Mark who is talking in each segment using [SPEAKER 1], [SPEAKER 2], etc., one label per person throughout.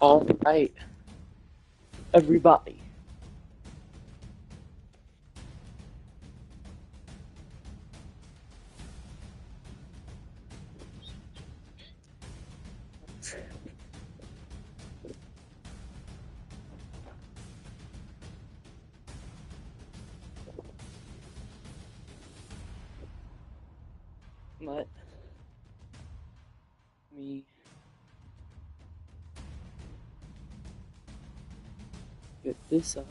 [SPEAKER 1] All right, everybody. Let me get this up.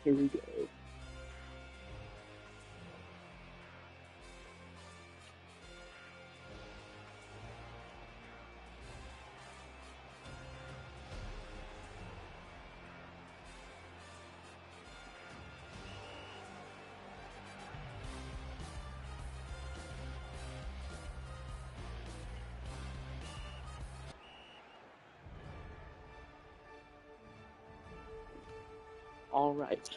[SPEAKER 1] Here we go. All right.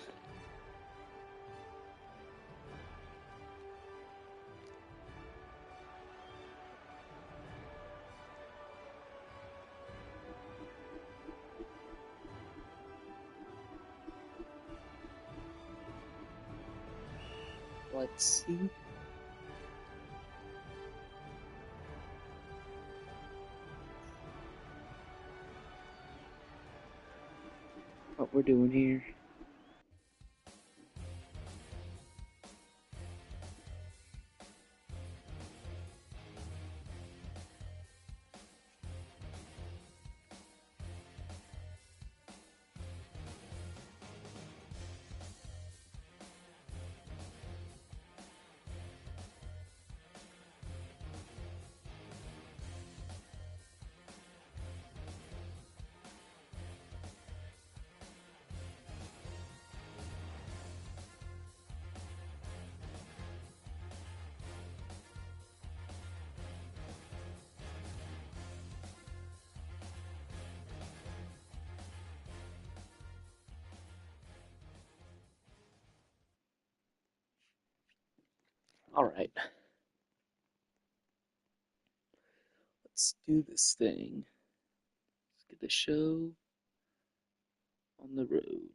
[SPEAKER 1] Let's see. What we're doing here. All right. Let's do this thing. Let's get the show on the road.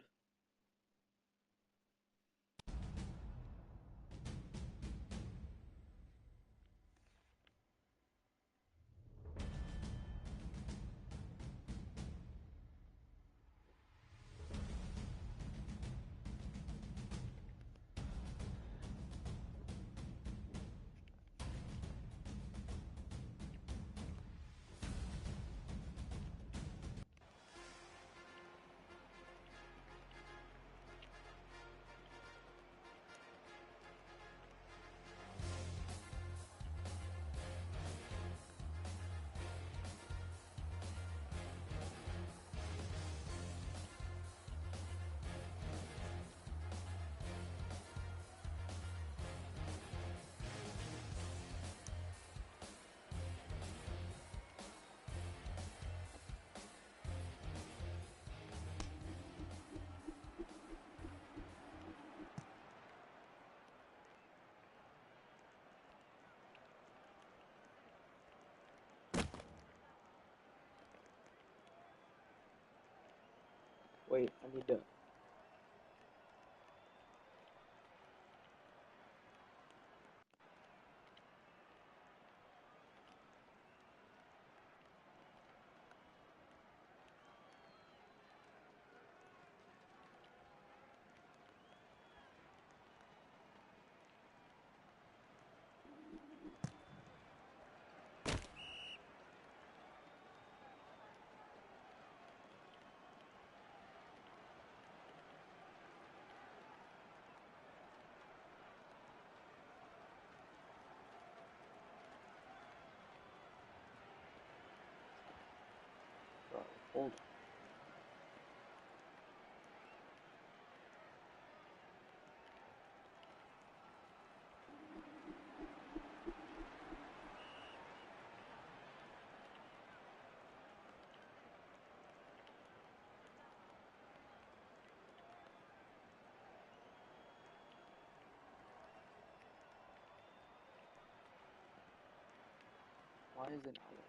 [SPEAKER 1] Wait, I need to. Hold on. Why is it not working?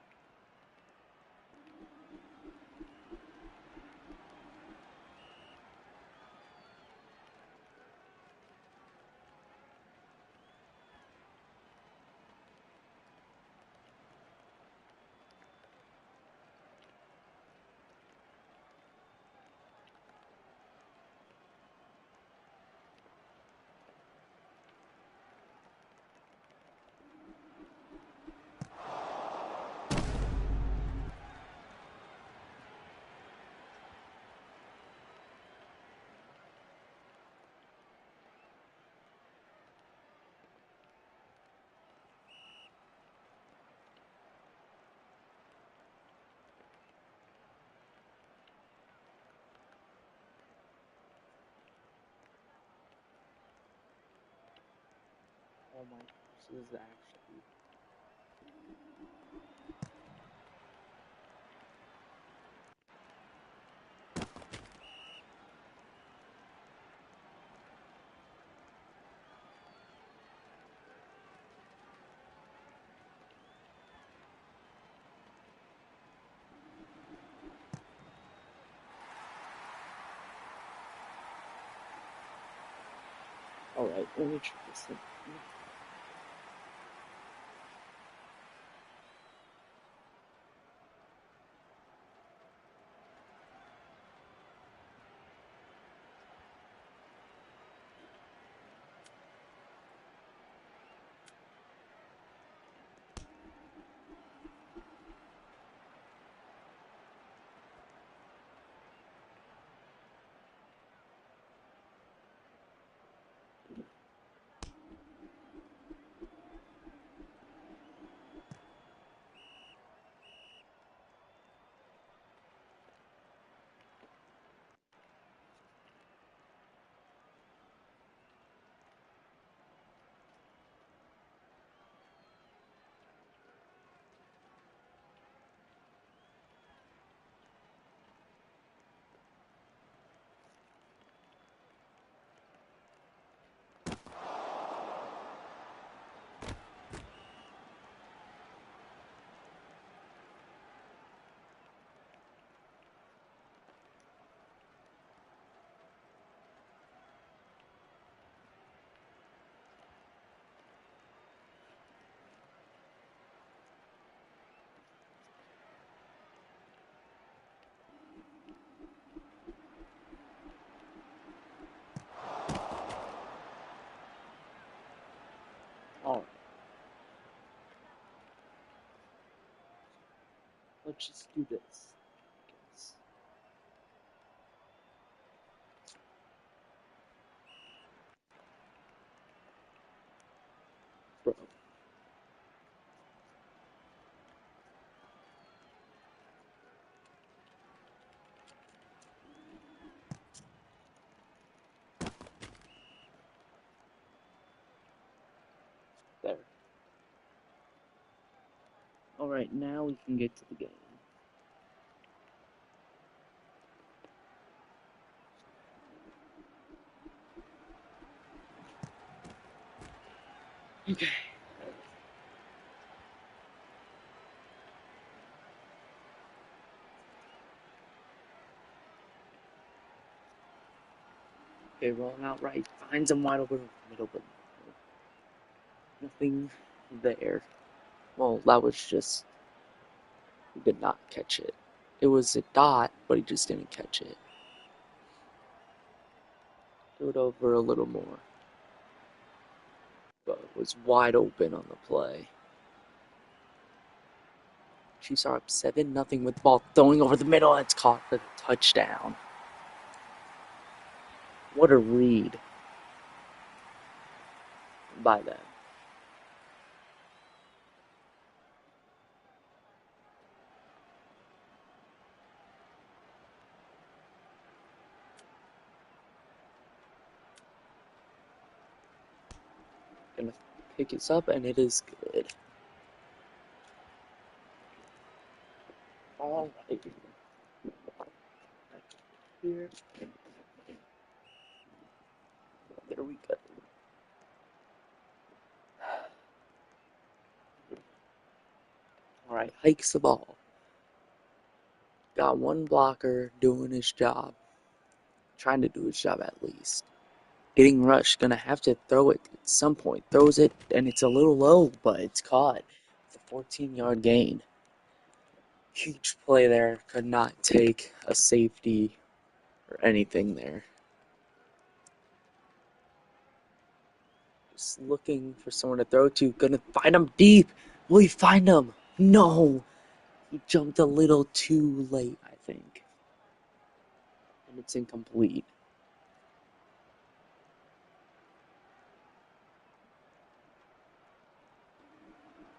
[SPEAKER 1] Oh my gosh, this is actually... Alright, let me try this thing. Alright. Let's just do this, I guess. Bro. There. Alright, now we can get to the game. Okay. Okay, rolling out right. Finds him wide open in the middle, but nothing there. Well, that was just... He did not catch it. It was a dot, but he just didn't catch it. Do it over a little more. But it was wide open on the play. Chiefs are up 7-0 with the ball throwing over the middle, and it's caught for the touchdown. What a read by them. Gonna pick this up, and it is good. All right. Here. There we go. Alright, hikes the ball. Got one blocker doing his job. Trying to do his job at least. Getting rushed, gonna have to throw it at some point. Throws it, and it's a little low, but it's caught. It's a 14-yard gain. Huge play there. Could not take a safety or anything there. Just looking for someone to throw to. Gonna find him deep. Will he find him? No. He jumped a little too late, I think. And it's incomplete.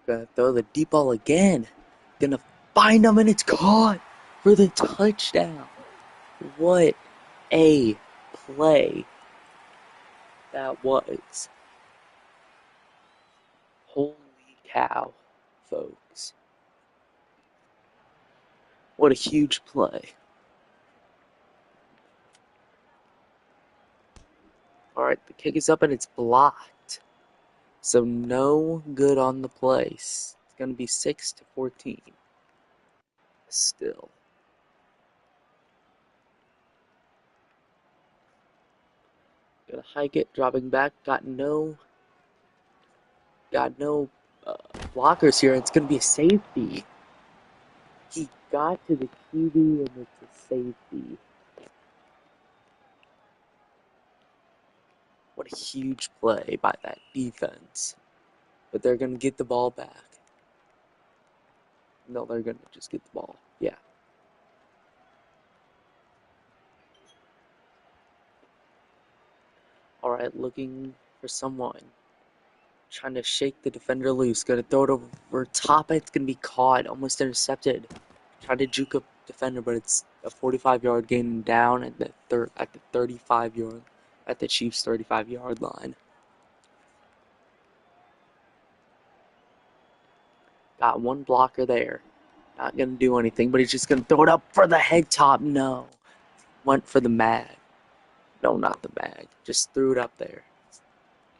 [SPEAKER 1] Gonna throw the deep ball again. Gonna find him, and it's caught for the touchdown. What a play that was. Holy cow, folks. What a huge play. Alright, the kick is up and it's blocked. So no good on the place. It's going to be 6-14. Still. Gonna hike it, dropping back. Got no blockers here. It's going to be a safety. He got to the QB and it's a safety. What a huge play by that defense. But they're going to get the ball back. No, they're going to just get the ball. Yeah. Alright, looking for someone. Trying to shake the defender loose. Gonna throw it over top. It's gonna be caught. Almost intercepted. Trying to juke a defender, but it's a 45-yard gain down at the 35-yard, at the Chiefs' 35-yard line. Got one blocker there. Not gonna do anything, but he's just gonna throw it up for the head top. No. Went for the mag. No, not the mag. Just threw it up there.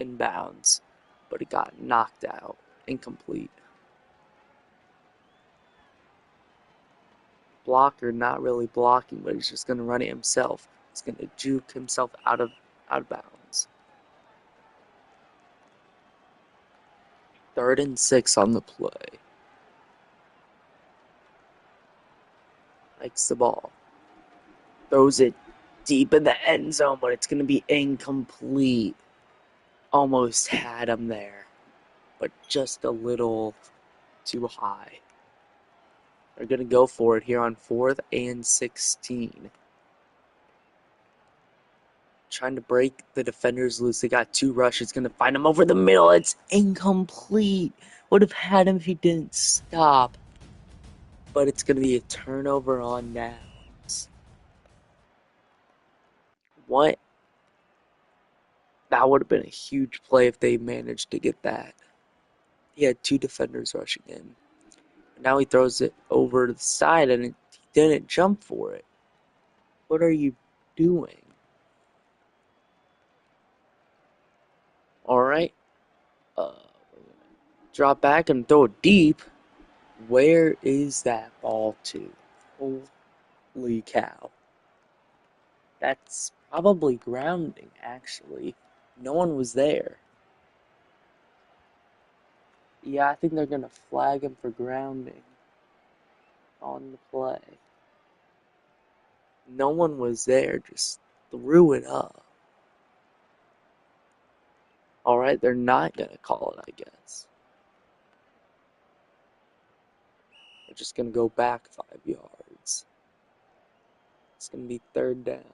[SPEAKER 1] In bounds. But it got knocked out. Incomplete. Blocker not really blocking, but he's just gonna run it himself. He's gonna juke himself out of bounds. 3rd and 6 on the play. Hikes the ball. Throws it deep in the end zone, but it's gonna be incomplete. Almost had him there, but just a little too high. They're gonna go for it here on 4th and 16. Trying to break the defenders loose. They got 2 rushes. Gonna find him over the middle. It's incomplete. Would have had him if he didn't stop. But it's gonna be a turnover on downs. What? That would have been a huge play if they managed to get that. He had 2 defenders rushing in. Now he throws it over to the side and he didn't jump for it. What are you doing? Alright. Drop back and throw it deep. Where is that ball to? Holy cow. That's probably grounding, actually. No one was there. Yeah, I think they're going to flag him for grounding on the play. No one was there, just threw it up. Alright, they're not going to call it, I guess. They're just going to go back 5 yards. It's going to be 3rd down.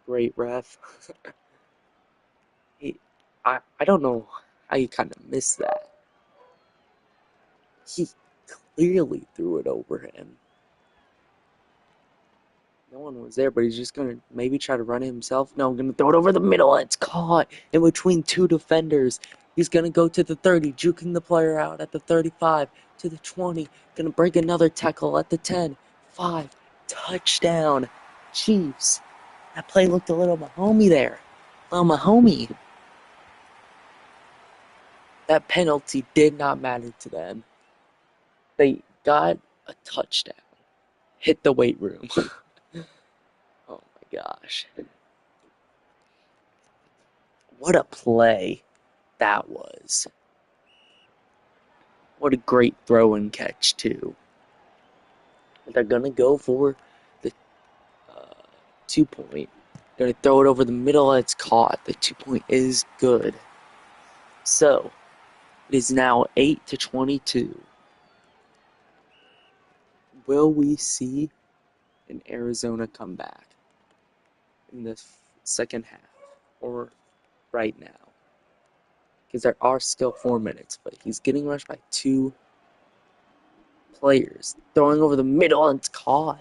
[SPEAKER 1] Great ref. I don't know how you kind of missed that. He clearly threw it over him. No one was there, but he's just going to maybe try to run it himself. No, I'm going to throw it over the middle. It's caught in between 2 defenders. He's going to go to the 30, juking the player out at the 35, to the 20. Going to break another tackle at the 10. 5. Touchdown. Chiefs. That play looked a little Mahomey there. Little Mahomey. That penalty did not matter to them. They got a touchdown. Hit the weight room. Oh my gosh. What a play that was. What a great throw and catch, too. They're going to go for the 2-point. Going to throw it over the middle and it's caught. The 2-point is good. So, it is now 8-22. Will we see an Arizona comeback in the second half or right now? Because there are still 4 minutes, but he's getting rushed by 2 players. Throwing over the middle and it's caught.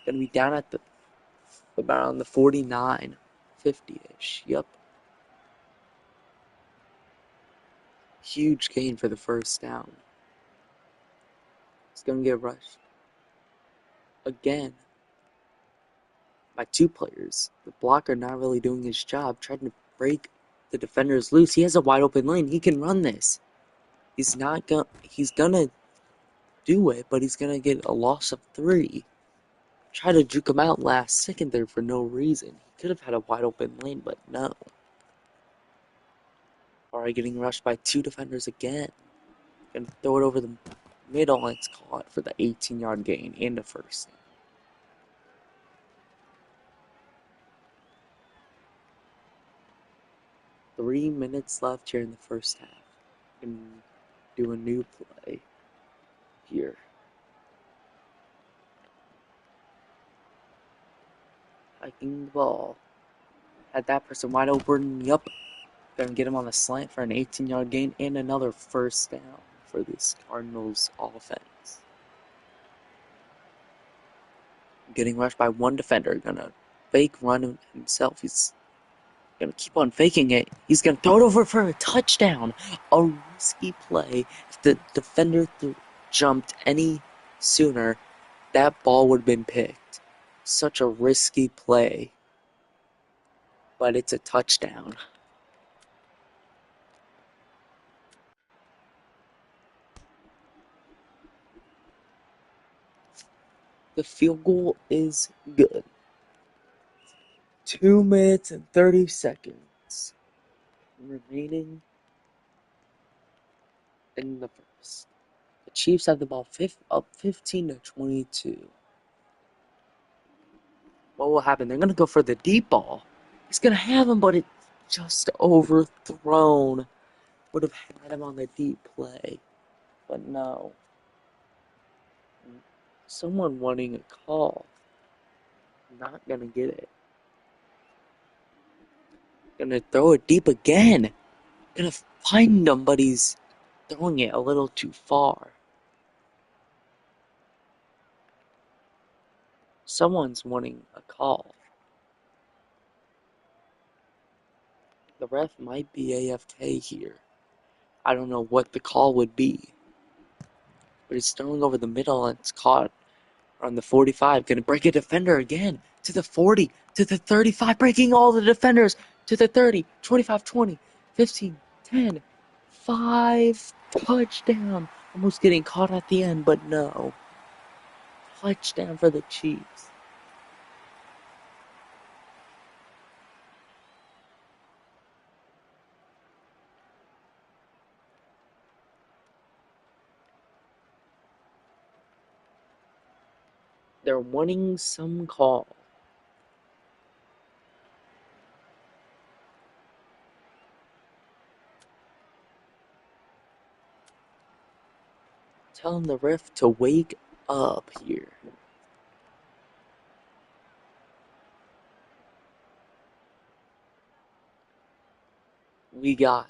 [SPEAKER 1] Gonna be down at the around the 49, 50-ish. Yep. Huge gain for the first down. He's gonna get rushed again by 2 players. The blocker not really doing his job, trying to break the defenders loose. He has a wide open lane. He can run this. He's gonna do it, but he's gonna get a loss of 3. Try to juke him out last second there for no reason. He could have had a wide open lane, but no. Alright, getting rushed by 2 defenders again. Gonna throw it over the middle and it's caught for the 18-yard gain and a first. 3 minutes left here in the first half. Gonna do a new play here. Hiking the ball. Had that person wide open. Yup. Gonna get him on the slant for an 18-yard gain and another first down for this Cardinals offense. Getting rushed by 1 defender. Gonna fake run himself. He's gonna keep on faking it. He's gonna throw it over for a touchdown. A risky play. If the defender jumped any sooner, that ball would have been picked. Such a risky play. But it's a touchdown. The field goal is good. 2 minutes and 30 seconds remaining in the first. The Chiefs have the ball up 15-22. What will happen? They're going to go for the deep ball. He's going to have him, but it's just overthrown. Would have had him on the deep play, but no. Someone wanting a call. Not going to get it. Going to throw it deep again. Going to find him, but he's throwing it a little too far. Someone's wanting a call. The ref might be AFK here. I don't know what the call would be. But he's throwing over the middle and it's caught on the 45. Gonna break a defender again. To the 40. To the 35. Breaking all the defenders. To the 30. 25, 20. 15, 10. 5. Touchdown. Almost getting caught at the end, but no. Touchdown for the Chiefs. They're wanting some call. Telling the ref to wake up here. We got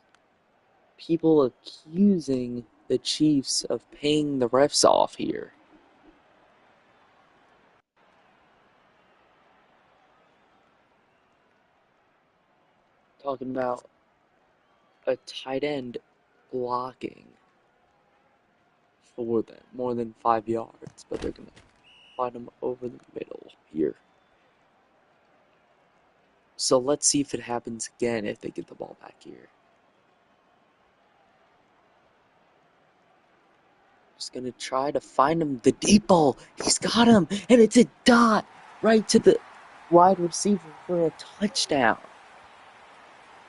[SPEAKER 1] people accusing the Chiefs of paying the refs off here. Talking about a tight end blocking for them more than 5 yards, but they're gonna find him over the middle here. So let's see if it happens again if they get the ball back here. Just gonna try to find him the deep ball. He's got him, and it's a dot right to the wide receiver for a touchdown.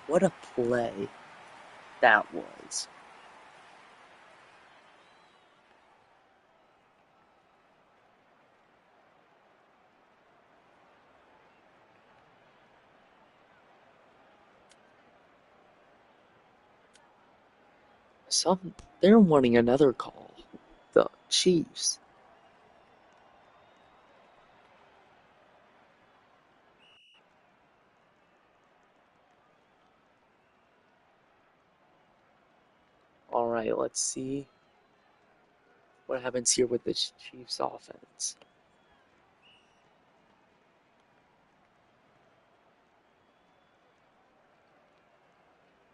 [SPEAKER 1] What a play that was. They're wanting another call. The Chiefs. Alright, let's see what happens here with the Chiefs offense.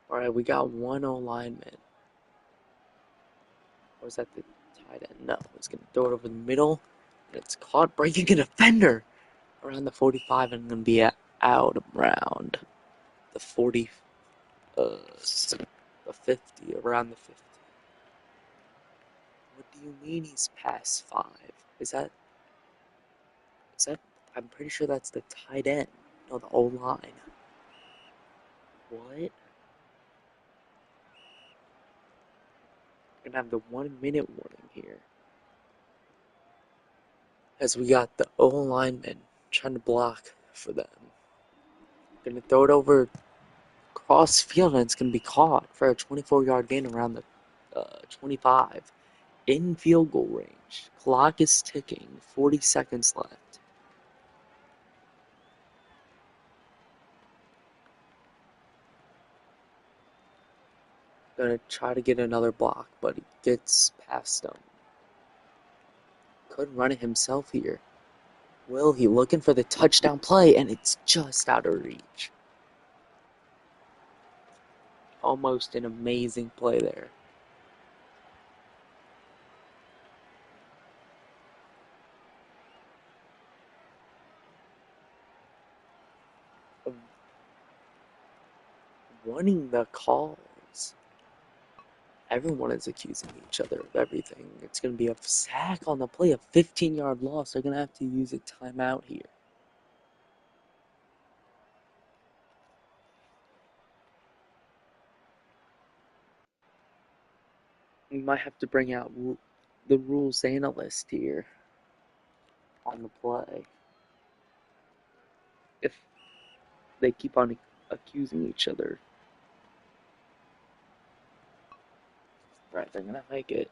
[SPEAKER 1] Alright, we got one O lineman. Or is that the tight end? No, it's gonna throw it over the middle. And it's caught breaking a defender around the 45 and gonna be out around the 40, the 50, around the 50. What do you mean he's past 5? Is that, I'm pretty sure that's the tight end. No, the O-line. What? We're gonna have the 1 minute warning here. As we got the O-lineman trying to block for them. Gonna throw it over cross field and it's gonna be caught for a 24-yard gain around the 25. In field goal range. Clock is ticking. 40 seconds left. Gonna try to get another block, but he gets past him. Could run it himself here. Will he looking for the touchdown play? And it's just out of reach. Almost an amazing play there. Running the calls. Everyone is accusing each other of everything. It's going to be a sack on the play, a 15-yard loss. They're going to have to use a timeout here. We might have to bring out the rules analyst here on the play. If they keep on accusing each other. Right, they're going to make it.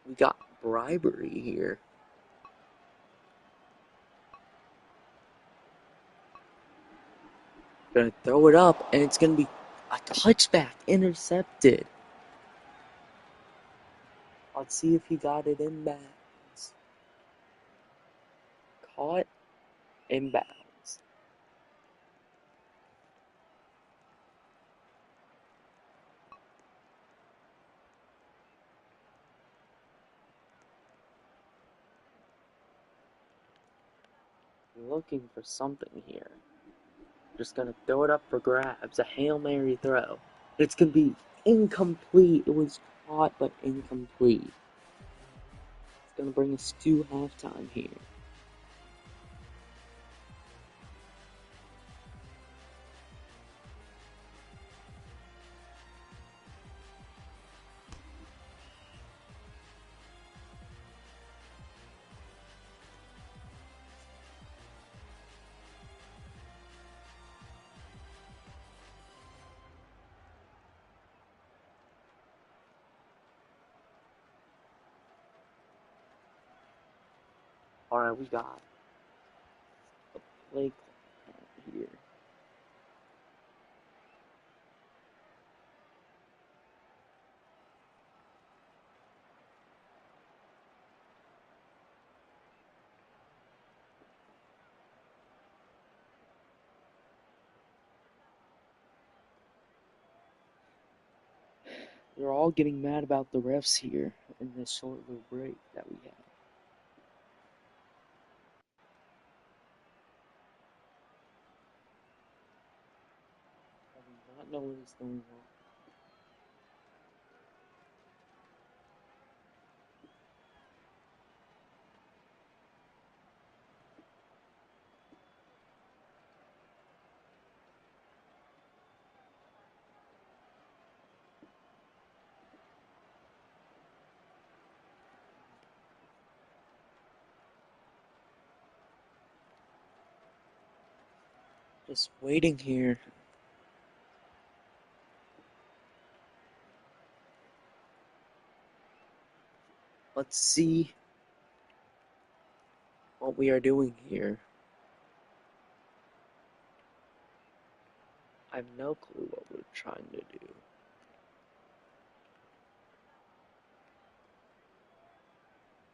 [SPEAKER 1] We got bribery here. Gonna throw it up, and it's gonna be a touchback, intercepted. Let's see if he got it inbounds. Caught inbounds. Looking for something here. Just gonna throw it up for grabs. A Hail Mary throw. It's gonna be incomplete. It was caught, but incomplete. It's gonna bring us to halftime here. Alright, we got a play clock here. They're all getting mad about the refs here in this short little break that we have. I do not know what is going on. Just waiting here. Let's see what we are doing here. I have no clue what we're trying to do.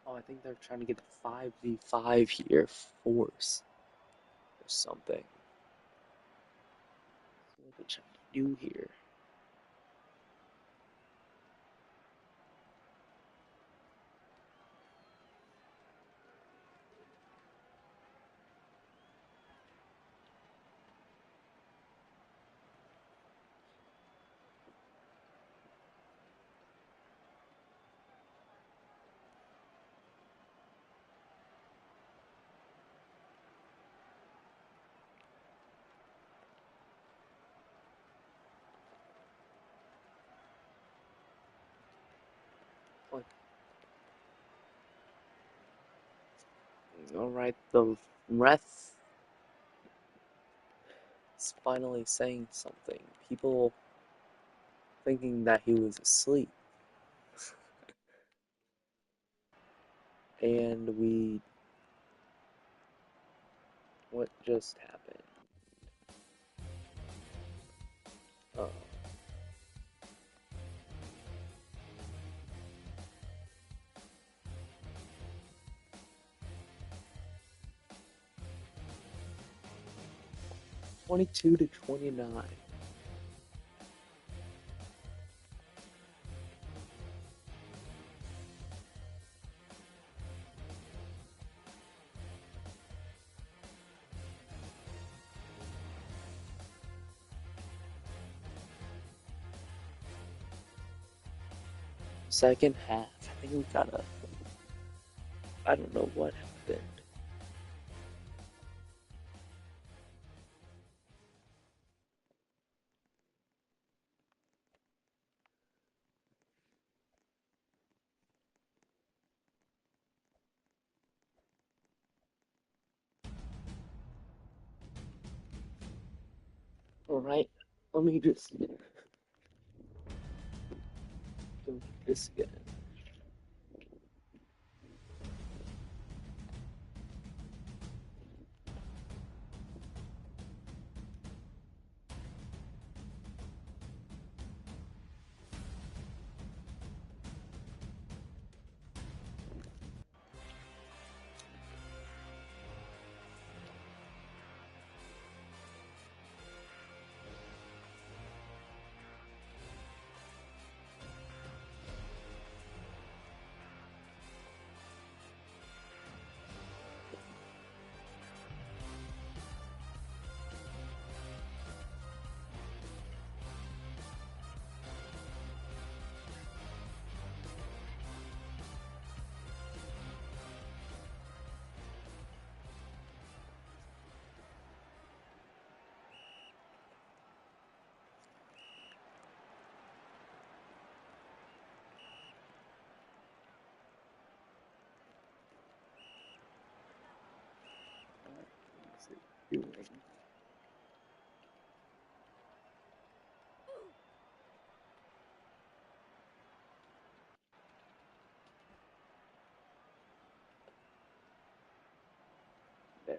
[SPEAKER 1] Oh, I think they're trying to get the 5v5 here, force, or something. So what they're trying to do here. Alright, the ref is finally saying something. People thinking that he was asleep. And what just happened? Uh, 22-29. Second half. I think we gotta. I don't know what happened. Alright, let me just do this again. What is it doing? There.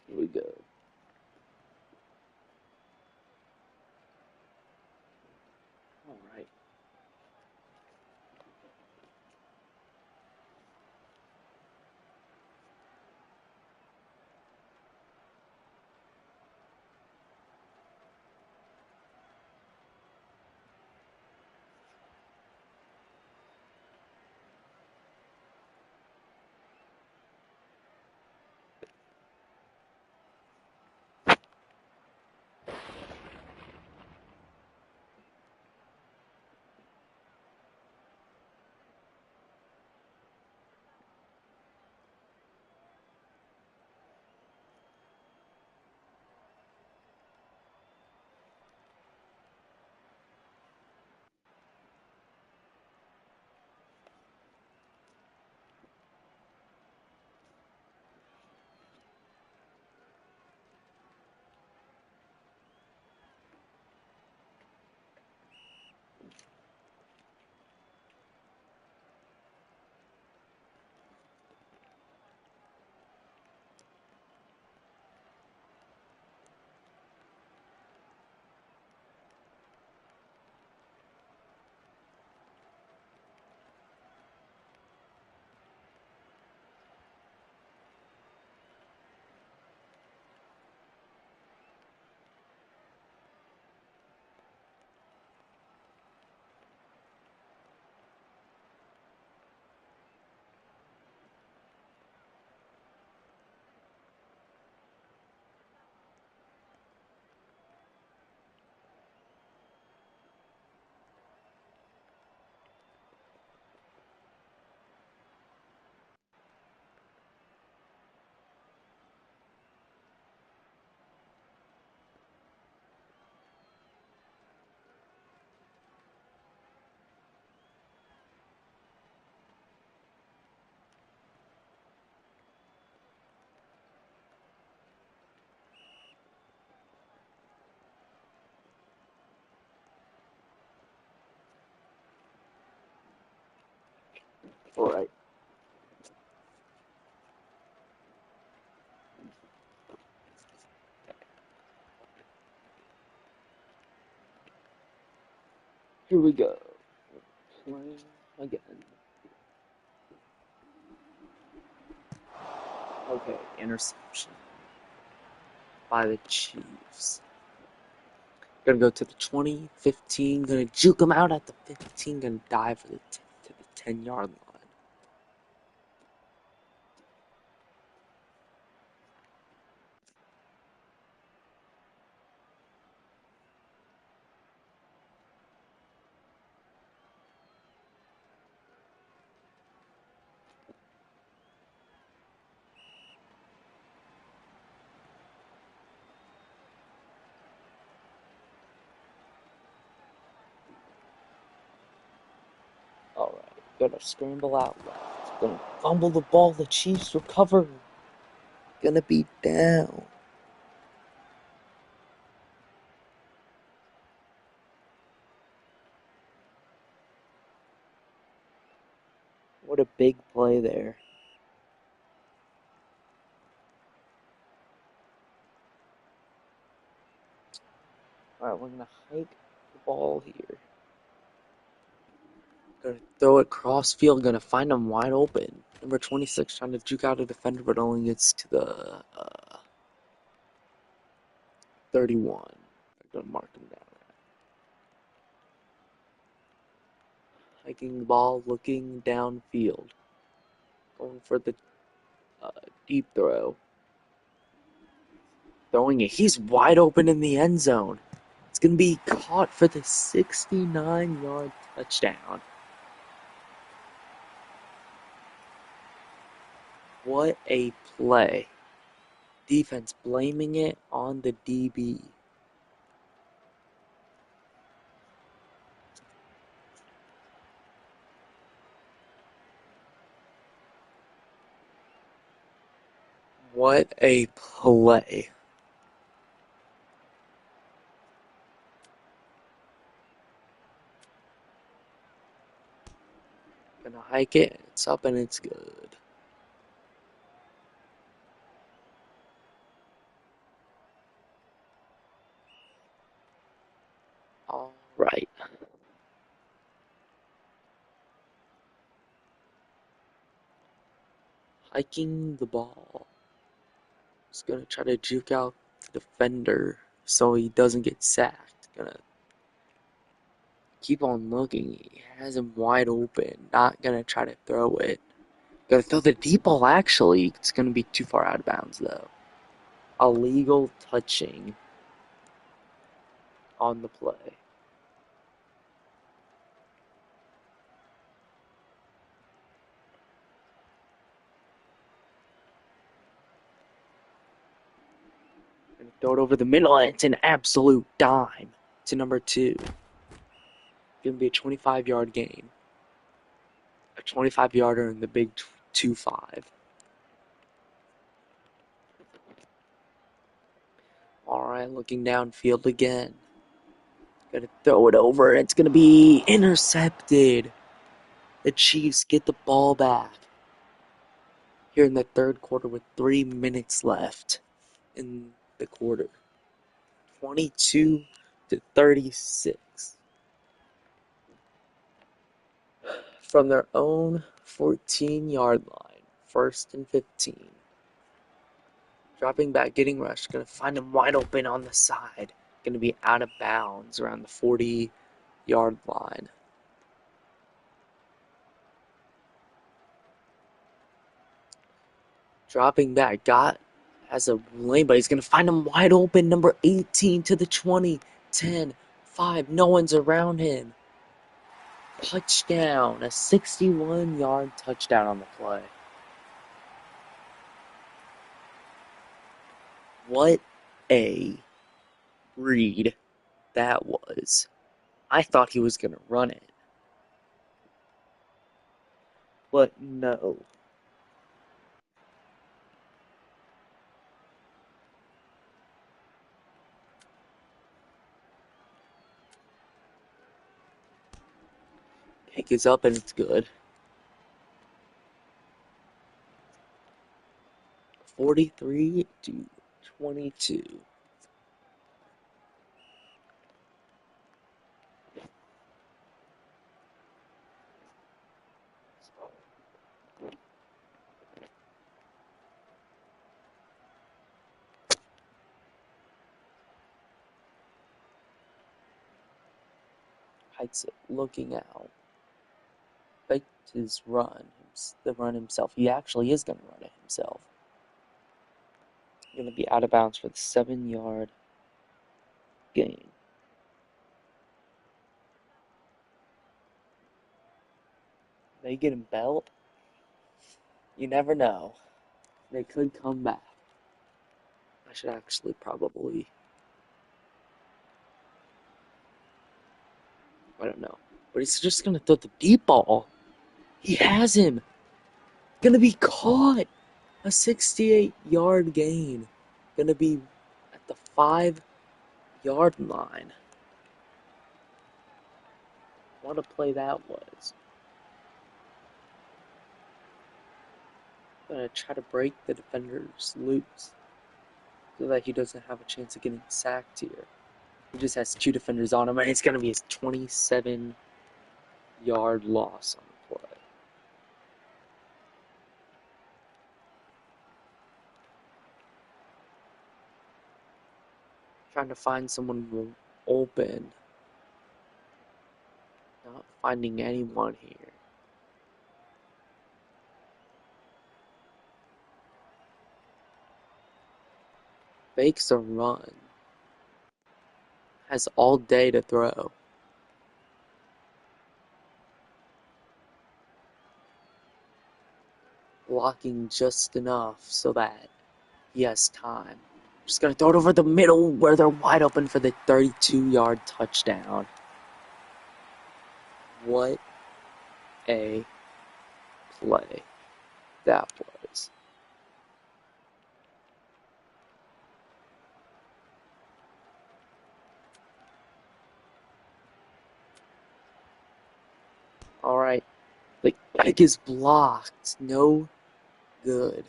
[SPEAKER 1] Here we go. Alright. Alright. Here we go. Playing again. Okay, interception by the Chiefs. Gonna go to the 20, 15, gonna juke him out at the 15, gonna dive for the to the 10-yard line. Alright, gonna scramble out left. Gonna fumble the ball, the Chiefs recover. Gonna be down. What a big play there. Alright, we're gonna hike the ball here. Gonna throw it cross field, gonna find him wide open. Number 26 trying to juke out a defender, but only gets to the 31. I'm gonna mark him down. Hiking the ball, looking downfield. Going for the deep throw. Throwing it. He's wide open in the end zone. It's gonna be caught for the 69-yard touchdown. What a play. Defense blaming it on the DB. What a play. Gonna hike it. It's up and it's good. All right. Hiking the ball. Just gonna try to juke out the defender so he doesn't get sacked. Gonna keep on looking. He has him wide open. Not gonna try to throw it. Gonna throw the deep ball actually. It's gonna be too far out of bounds though. Illegal touching on the play. Gonna throw it over the middle and it's an absolute dime to number 2. Gonna be a 25-yard game. A 25-yarder in the big 2-5. Alright, looking downfield again. Gonna throw it over, and it's gonna be intercepted. The Chiefs get the ball back. Here in the third quarter with 3 minutes left in the quarter. 22-36. From their own 14-yard line. 1st and 15. Dropping back, getting rushed. Gonna find him wide open on the side. Gonna be out of bounds around the 40-yard line. Dropping back, has a lane, but he's gonna find him wide open. Number 18 to the 20, 10, 5. No one's around him. Touchdown, a 61-yard touchdown on the play. What a read that was. I thought he was gonna run it, but no. Pick is up and it's good. 43-22. Hikes it, looking out. Faked his run, the run himself. He actually is going to run it himself. Going to be out of bounds for the 7-yard gain. They get him belt. You never know. They could come back. I should actually probably. I don't know. But he's just going to throw the deep ball. He has him. Going to be caught. A 68-yard gain. Going to be at the 5-yard line. What a play that was. Gonna try to break the defender's loose so that he doesn't have a chance of getting sacked here. He just has 2 defenders on him, and it's gonna be his 27-yard loss on the play. Trying to find someone open. Not finding anyone here. Fakes a run. Has all day to throw. Blocking just enough so that he has time. Just gonna throw it over the middle where they're wide open for the 32-yard touchdown. What a play that was. Alright, the kick is blocked. No good.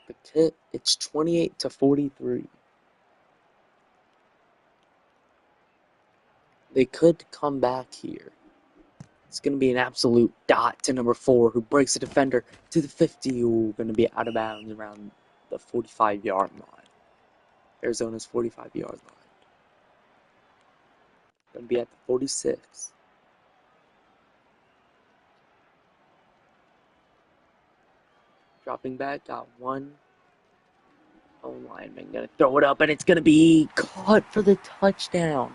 [SPEAKER 1] The kick, it's 28-43. They could come back here. It's going to be an absolute dot to number 4, who breaks the defender to the 50, who going to be out of bounds around the 45-yard line. Arizona's 45-yard line. Going to be at the 46. Dropping back, got one. Lineman going to throw it up, and it's going to be caught for the touchdown.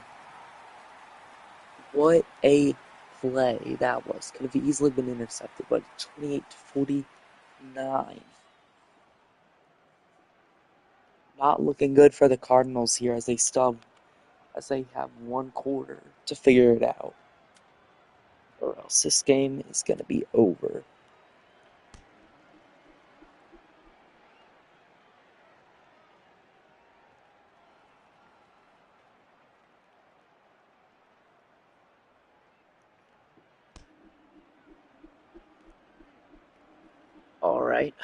[SPEAKER 1] What a play that was. Could have easily been intercepted, but 28-49. Not looking good for the Cardinals here as they have 1 quarter to figure it out. Or else this game is going to be over. Alright,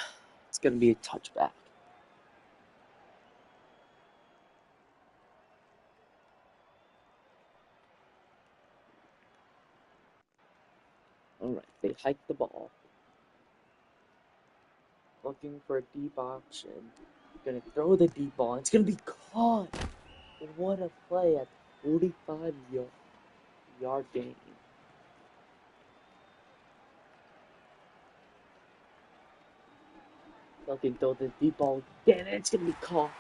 [SPEAKER 1] it's going to be a touchback. Alright, they hike the ball. Looking for a deep option. Gonna throw the deep ball. It's gonna be caught. What a play at 45-yard gain. Looking throw the deep ball again, and it's gonna be caught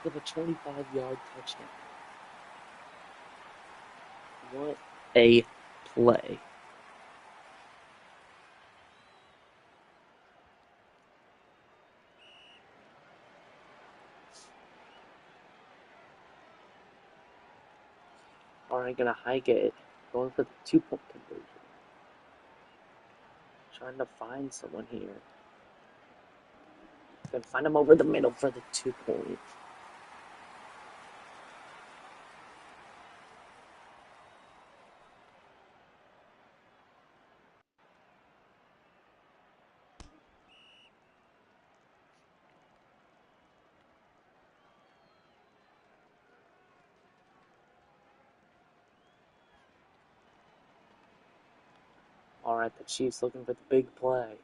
[SPEAKER 1] with a 25-yard touchdown. What a play. Alright, gonna hike it. Going for the 2-point conversion. Trying to find someone here. Gonna find him over the middle for the 2-point. Alright, the Chiefs looking for the big play.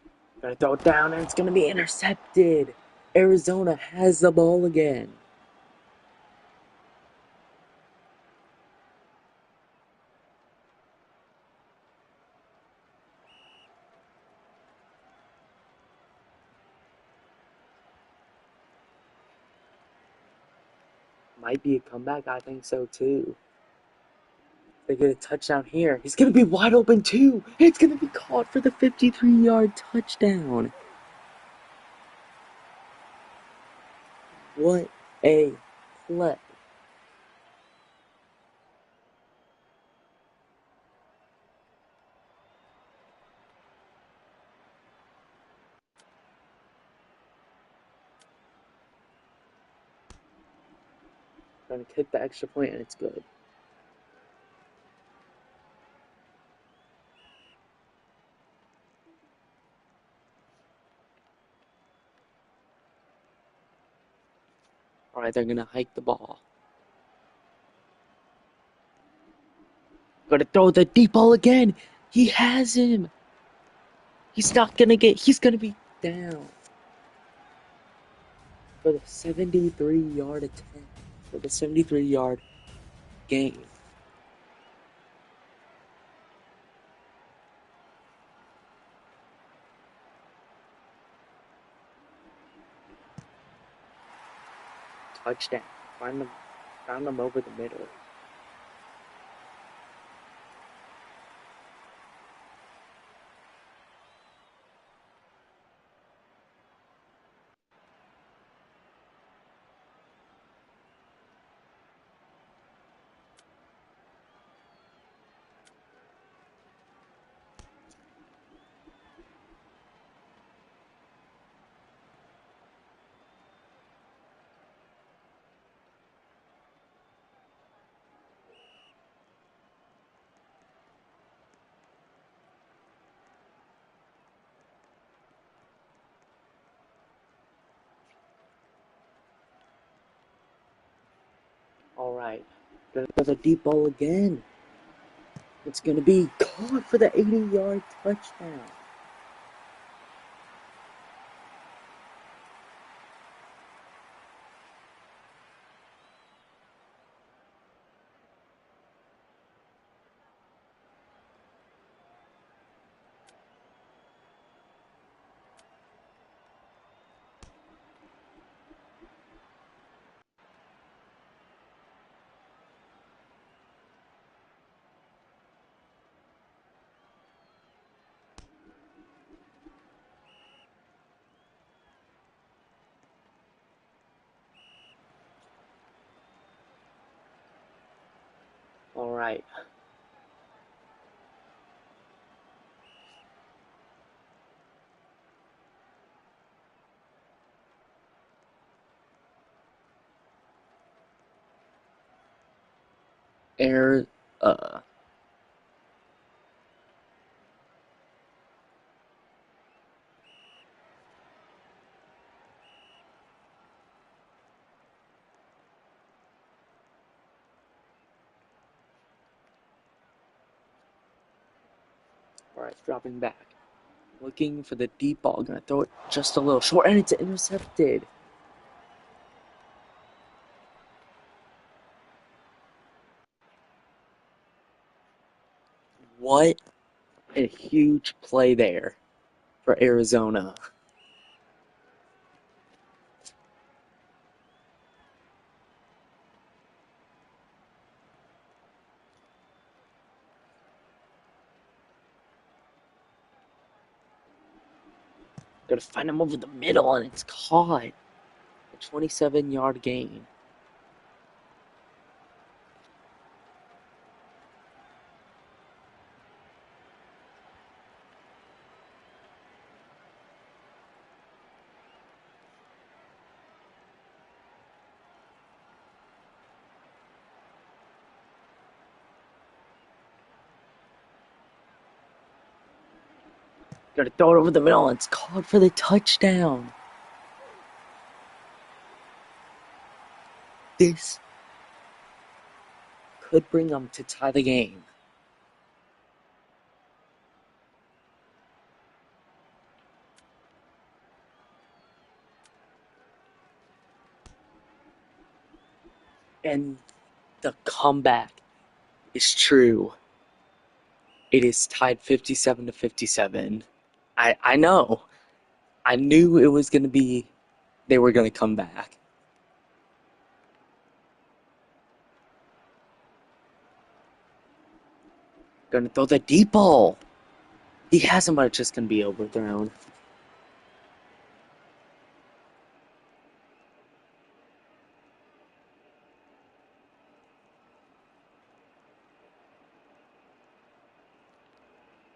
[SPEAKER 1] Gonna throw it down and it's gonna be intercepted. Arizona has the ball again. Might be a comeback, I think so too. They get a touchdown here. He's gonna be wide open too. It's gonna be caught for the 53-yard touchdown. What a play. Gonna kick the extra point and it's good. Alright, they're gonna hike the ball. Gonna throw the deep ball again. He has him. He's gonna be down for the 73-yard attempt. For the 73-yard gain. Touchdown. Found them over the middle. Alright. Gonna throw the deep ball again. It's gonna be caught for the 80-yard touchdown. Alright. Air, uh, Alright, dropping back. Looking for the deep ball. Gonna throw it just a little short, and it's intercepted. What a huge play there for Arizona. Gotta find him over the middle, and it's caught. A 27-yard gain. Gotta throw it over the middle, and it's caught for the touchdown. This could bring them to tie the game. And the comeback is true. It is tied 57 to 57. I know. I knew it was going to be, they were going to come back. Gonna throw the deep ball. He has him, but it's just gonna be overthrown.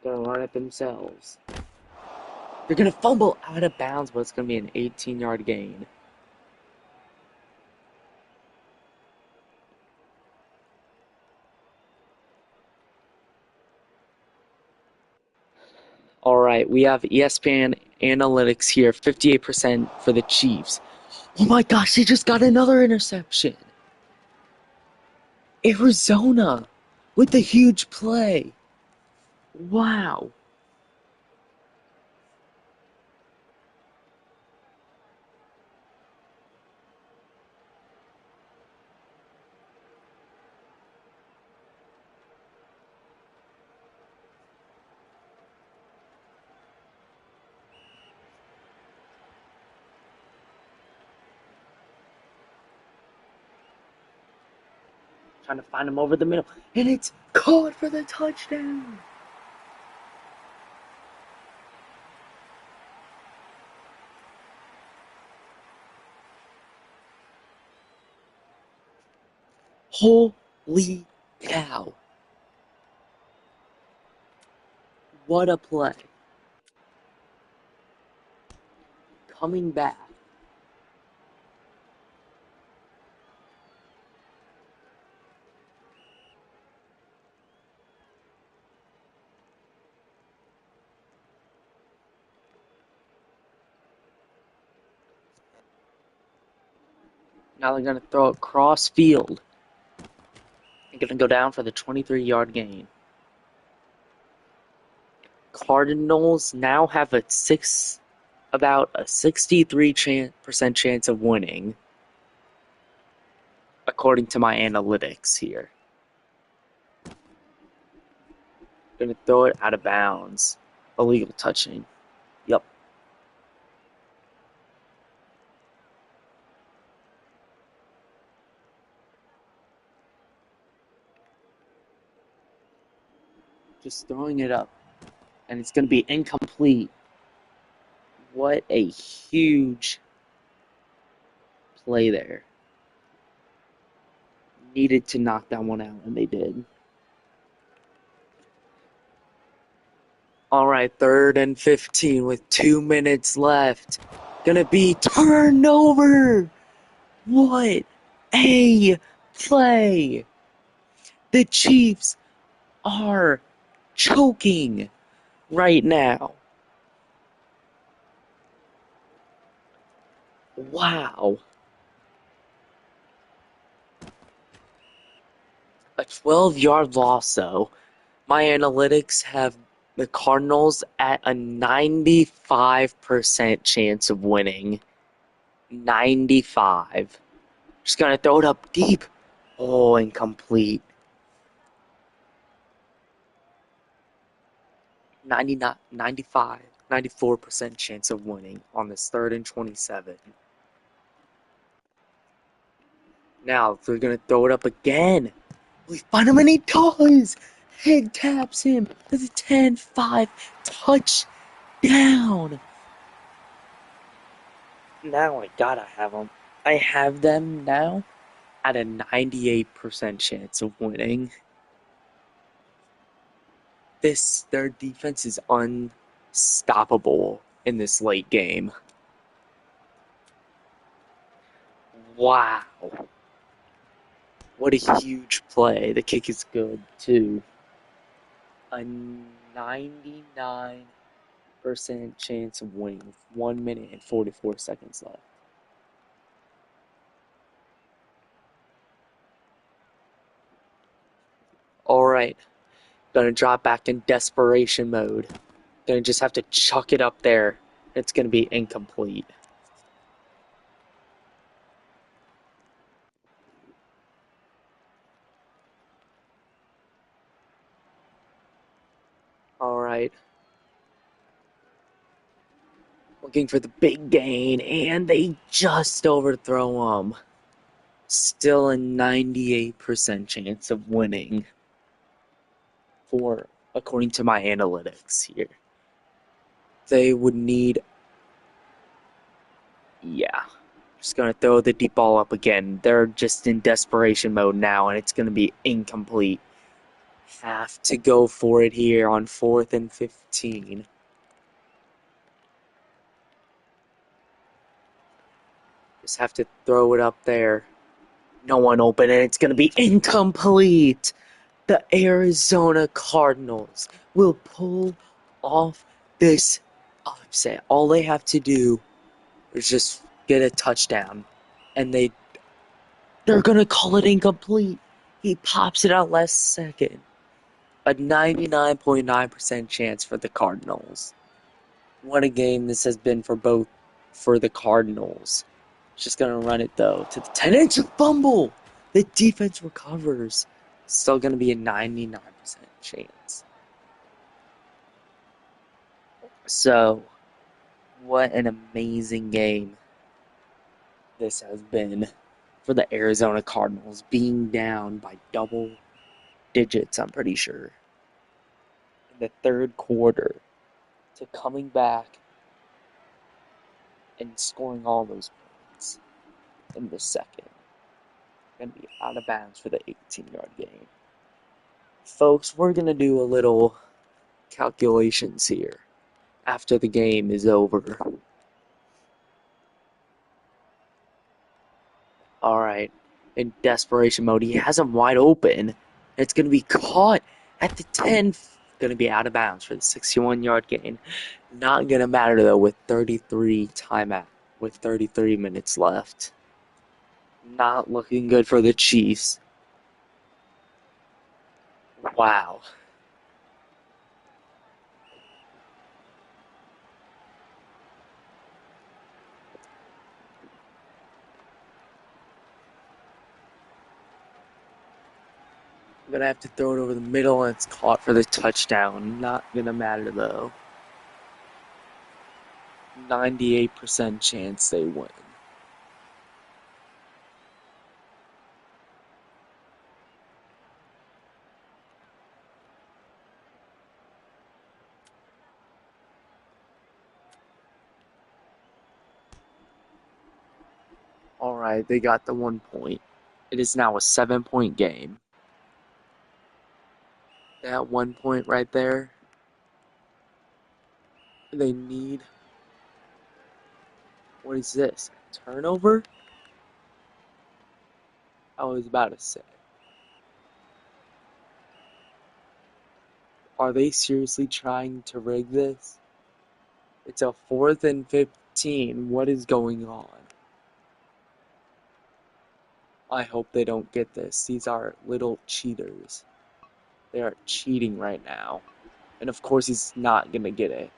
[SPEAKER 1] Gonna run it themselves. They're gonna fumble out of bounds, but it's gonna be an 18-yard gain. Alright, we have ESPN analytics here, 58% for the Chiefs. Oh my gosh, they just got another interception. Arizona with the huge play. Wow. Trying to find him over the middle. And it's caught for the touchdown. Holy cow. What a play. Coming back. Now they're going to throw it cross field. They're going to go down for the 23-yard gain. Cardinals now have about a 63% chance of winning, according to my analytics here. Going to throw it out of bounds. Illegal touching. Yep. Just throwing it up. And it's going to be incomplete. What a huge play there. Needed to knock that one out, and they did. Alright, 3rd and 15 with 2 minutes left. Gonna be turnover! What a play! The Chiefs are choking right now. Wow. A 12-yard loss, though. My analytics have the Cardinals at a 95% chance of winning. 95. Just gonna throw it up deep. Oh, incomplete. 99, 95, 94% chance of winning on this 3rd and 27. Now, they're going to throw it up again. We find him and he does. Head taps him for the 10-5 touchdown. Now I gotta have them. I have them now at a 98% chance of winning. Their defense is unstoppable in this late game. Wow. What a huge play. The kick is good, too. A 99% chance of winning with 1 minute and 44 seconds left. Alright. Gonna drop back in desperation mode. Gonna just have to chuck it up there. It's gonna be incomplete. looking for the big gain, and they just overthrow him. Still a 98% chance of winning, according to my analytics here. They would need, yeah, just gonna throw the deep ball up again. They're just in desperation mode now, and it's gonna be incomplete. Have to go for it here on 4th and 15. Just have to throw it up there. No one open, and it's gonna be incomplete. The Arizona Cardinals will pull off this upset. All they have to do is just get a touchdown, and they're gonna call it incomplete. He pops it out last second. A 99.9% chance for the Cardinals. What a game this has been for the Cardinals. Just gonna run it though to the 10-inch fumble. The defense recovers. Still gonna be a 99% chance. So, what an amazing game this has been for the Arizona Cardinals, being down by double digits, I'm pretty sure, in the third quarter, to coming back and scoring all those points in the second. Going to be out of bounds for the 18-yard gain. Folks, we're going to do a little calculations here after the game is over. Alright, in desperation mode, he has him wide open. It's going to be caught at the 10. Going to be out of bounds for the 61-yard gain. Not going to matter, though, with 33 minutes left. Not looking good for the Chiefs. Wow. I'm gonna have to throw it over the middle, and it's caught for the touchdown. Not gonna matter though. 98% chance they win. Alright, they got the 1 point. It is now a 7-point game. That 1 point right there, they need. What is this? A turnover? I was about to say. Are they seriously trying to rig this? It's a 4th and 15. What is going on? I hope they don't get this. These are little cheaters. They are cheating right now. And of course he's not gonna get it.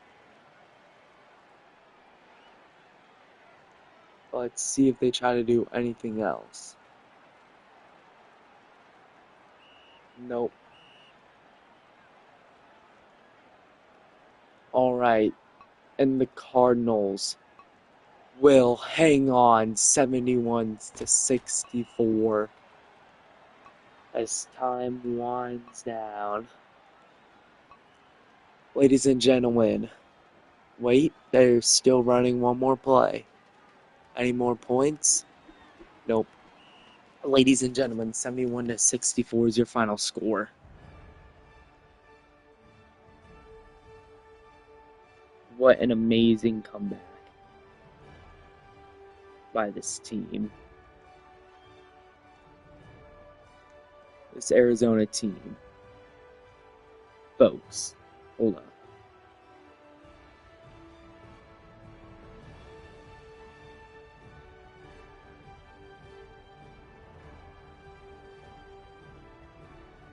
[SPEAKER 1] Let's see if they try to do anything else. Nope. Alright. And the Cardinals will hang on 71-64 as time winds down. Ladies and gentlemen, wait, they're still running one more play. Any more points? Nope. Ladies and gentlemen, 71-64 is your final score. What an amazing comeback by this team. This Arizona team. Folks, hold on.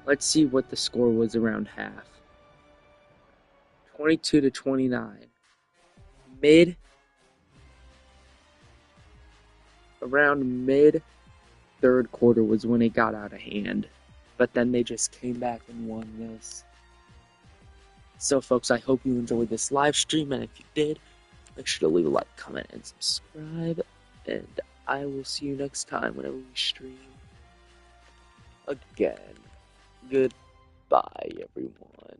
[SPEAKER 1] Let's see what the score was around half. 22-29. Around mid third quarter was when it got out of hand. But then they just came back and won this. So folks, I hope you enjoyed this live stream, and if you did, Make sure to leave a like, comment, and subscribe. And I will see you next time whenever we stream again. Goodbye, everyone.